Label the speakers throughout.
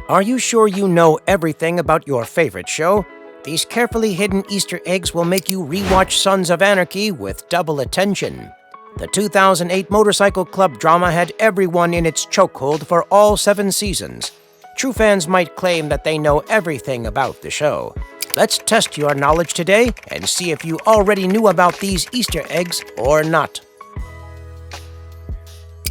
Speaker 1: Are you sure you know everything about your favorite show? These carefully hidden Easter eggs will make you rewatch Sons of Anarchy with double attention. The 2008 Motorcycle Club drama had everyone in its chokehold for all 7 seasons. True fans might claim that they know everything about the show. Let's test your knowledge today and see if you already knew about these Easter eggs or not.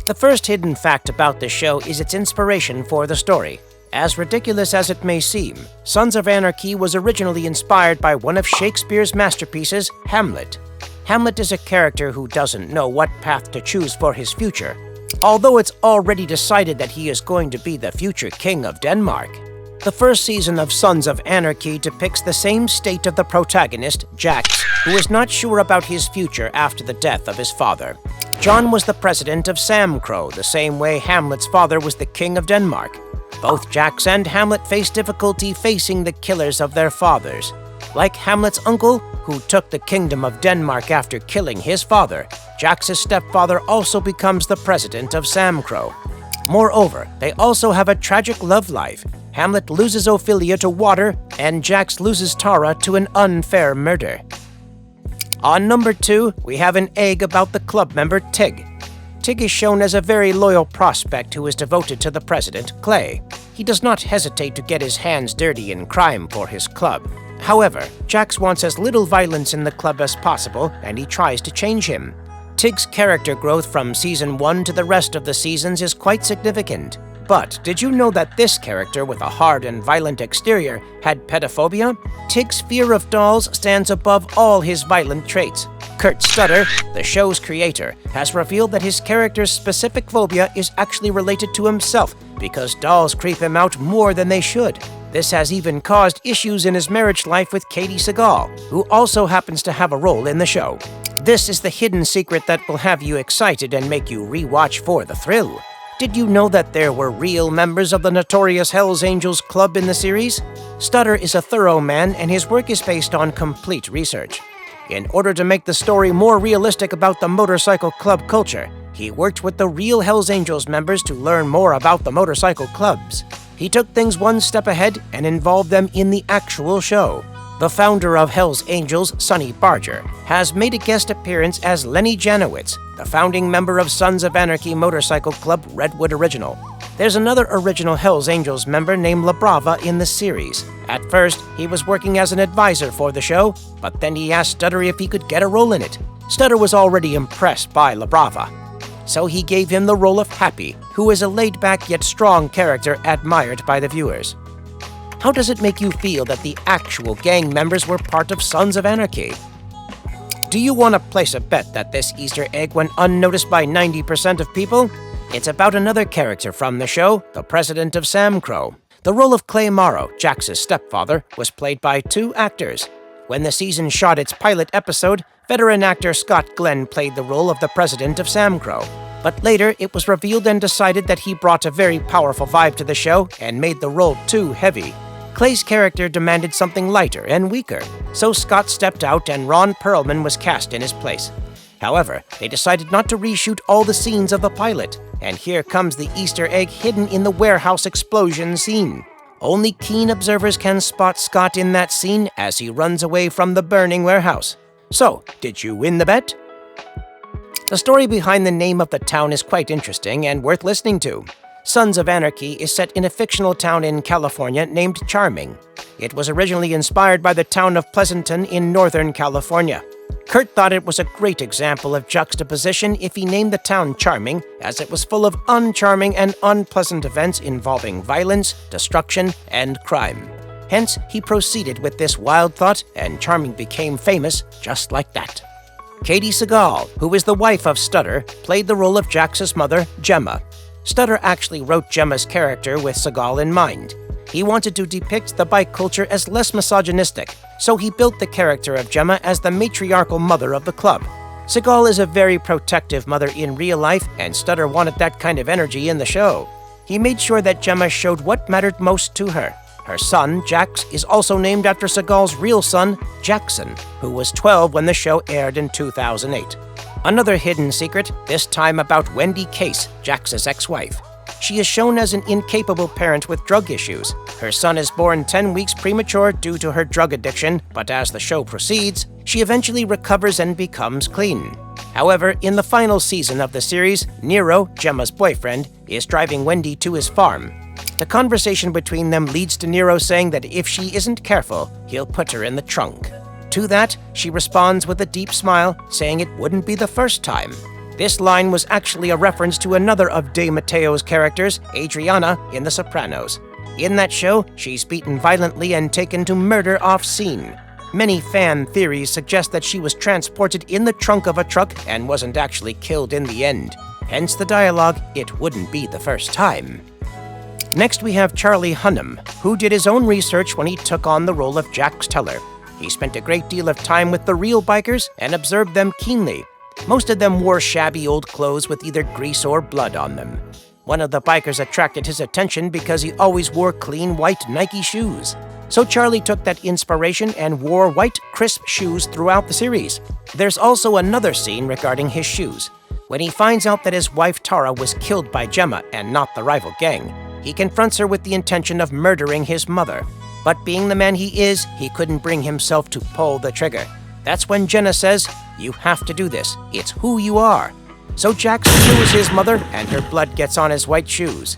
Speaker 1: The first hidden fact about the show is its inspiration for the story. As ridiculous as it may seem, Sons of Anarchy was originally inspired by one of Shakespeare's masterpieces, Hamlet. Hamlet is a character who doesn't know what path to choose for his future, although it's already decided that he is going to be the future king of Denmark. The first season of Sons of Anarchy depicts the same state of the protagonist, Jax, who is not sure about his future after the death of his father. John was the president of Samcro, the same way Hamlet's father was the king of Denmark. Both Jax and Hamlet face difficulty facing the killers of their fathers. Like Hamlet's uncle, who took the kingdom of Denmark after killing his father, Jax's stepfather also becomes the president of Samcro. Moreover, they also have a tragic love life. Hamlet loses Ophelia to water, and Jax loses Tara to an unfair murder. On number 2, we have an egg about the club member Tig. Tig is shown as a very loyal prospect who is devoted to the president, Clay. He does not hesitate to get his hands dirty in crime for his club. However, Jax wants as little violence in the club as possible, and he tries to change him. Tig's character growth from Season 1 to the rest of the seasons is quite significant. But did you know that this character with a hard and violent exterior had pedophobia? Tig's fear of dolls stands above all his violent traits. Kurt Stutter, the show's creator, has revealed that his character's specific phobia is actually related to himself because dolls creep him out more than they should. This has even caused issues in his marriage life with Katie Seagal, who also happens to have a role in the show. This is the hidden secret that will have you excited and make you rewatch for the thrill. Did you know that there were real members of the notorious Hells Angels Club in the series? Stutter is a thorough man, and his work is based on complete research. In order to make the story more realistic about the motorcycle club culture, he worked with the real Hells Angels members to learn more about the motorcycle clubs. He took things one step ahead and involved them in the actual show. The founder of Hells Angels, Sonny Barger, has made a guest appearance as Lenny Janowitz, the founding member of Sons of Anarchy motorcycle club Redwood Original. There's another original Hells Angels member named La Brava in the series. At first, he was working as an advisor for the show, but then he asked Stutter if he could get a role in it. Stutter was already impressed by La Brava, so he gave him the role of Happy, who is a laid-back yet strong character admired by the viewers. How does it make you feel that the actual gang members were part of Sons of Anarchy? Do you want to place a bet that this Easter egg went unnoticed by 90% of people? It's about another character from the show, the president of Samcro. The role of Clay Morrow, Jax's stepfather, was played by 2 actors. When the season shot its pilot episode, veteran actor Scott Glenn played the role of the president of Samcro. But later, it was revealed and decided that he brought a very powerful vibe to the show and made the role too heavy. Clay's character demanded something lighter and weaker, so Scott stepped out and Ron Perlman was cast in his place. However, they decided not to reshoot all the scenes of the pilot, and here comes the Easter egg hidden in the warehouse explosion scene. Only keen observers can spot Scott in that scene as he runs away from the burning warehouse. So, did you win the bet? The story behind the name of the town is quite interesting and worth listening to. Sons of Anarchy is set in a fictional town in California named Charming. It was originally inspired by the town of Pleasanton in Northern California. Kurt thought it was a great example of juxtaposition if he named the town Charming, as it was full of uncharming and unpleasant events involving violence, destruction, and crime. Hence, he proceeded with this wild thought, and Charming became famous just like that. Katie Seagal, who is the wife of Stutter, played the role of Jax's mother, Gemma. Stutter actually wrote Gemma's character with Seagal in mind. He wanted to depict the bike culture as less misogynistic, so he built the character of Gemma as the matriarchal mother of the club. Seagal is a very protective mother in real life, and Stutter wanted that kind of energy in the show. He made sure that Gemma showed what mattered most to her. Her son, Jax, is also named after Seagal's real son, Jackson, who was 12 when the show aired in 2008. Another hidden secret, this time about Wendy Case, Jax's ex-wife. she is shown as an incapable parent with drug issues. Her son is born 10 weeks premature due to her drug addiction, but as the show proceeds, she eventually recovers and becomes clean. However, in the final season of the series, Nero, Gemma's boyfriend, is driving Wendy to his farm. The conversation between them leads to Nero saying that if she isn't careful, he'll put her in the trunk. To that, she responds with a deep smile, saying it wouldn't be the first time. This line was actually a reference to another of De Matteo's characters, Adriana, in The Sopranos. In that show, she's beaten violently and taken to murder off-scene. Many fan theories suggest that she was transported in the trunk of a truck and wasn't actually killed in the end. Hence the dialogue, "It wouldn't be the first time." Next we have Charlie Hunnam, who did his own research when he took on the role of Jack's teller. He spent a great deal of time with the real bikers and observed them keenly. Most of them wore shabby old clothes with either grease or blood on them. One of the bikers attracted his attention because he always wore clean white Nike shoes. So Charlie took that inspiration and wore white, crisp shoes throughout the series. There's also another scene regarding his shoes. When he finds out that his wife Tara was killed by Gemma and not the rival gang, he confronts her with the intention of murdering his mother. But being the man he is, he couldn't bring himself to pull the trigger. That's when Jenna says, "You have to do this. It's who you are." So Jack kills his mother and her blood gets on his white shoes.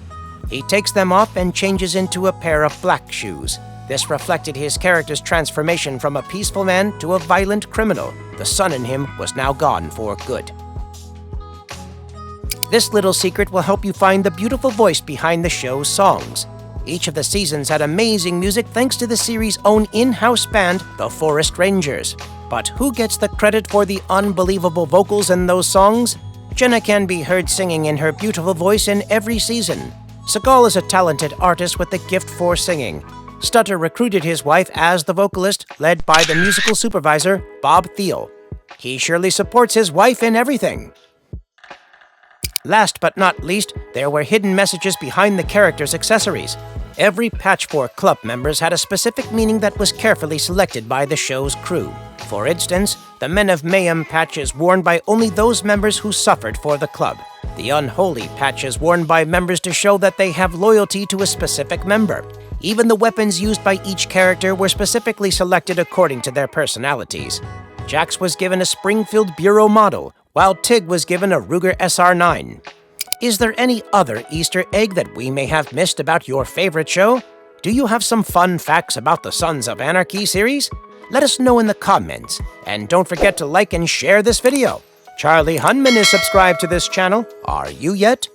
Speaker 1: He takes them off and changes into a pair of black shoes. This reflected his character's transformation from a peaceful man to a violent criminal. The son in him was now gone for good. This little secret will help you find the beautiful voice behind the show's songs. Each of the seasons had amazing music thanks to the series' own in-house band, the Forest Rangers. But who gets the credit for the unbelievable vocals in those songs? Jenna can be heard singing in her beautiful voice in every season. Seagal is a talented artist with a gift for singing. Stutter recruited his wife as the vocalist, led by the musical supervisor, Bob Thiel. He surely supports his wife in everything. Last but not least, there were hidden messages behind the characters' accessories. Every Patchfork Club members had a specific meaning that was carefully selected by the show's crew. For instance, the Men of Mayhem patch is worn by only those members who suffered for the club. The Unholy patch is worn by members to show that they have loyalty to a specific member. Even the weapons used by each character were specifically selected according to their personalities. Jax was given a Springfield Bureau model, while Tig was given a Ruger SR9. Is there any other Easter egg that we may have missed about your favorite show? Do you have some fun facts about the Sons of Anarchy series? Let us know in the comments, and don't forget to like and share this video. Charlie Hunman is subscribed to this channel. Are you yet?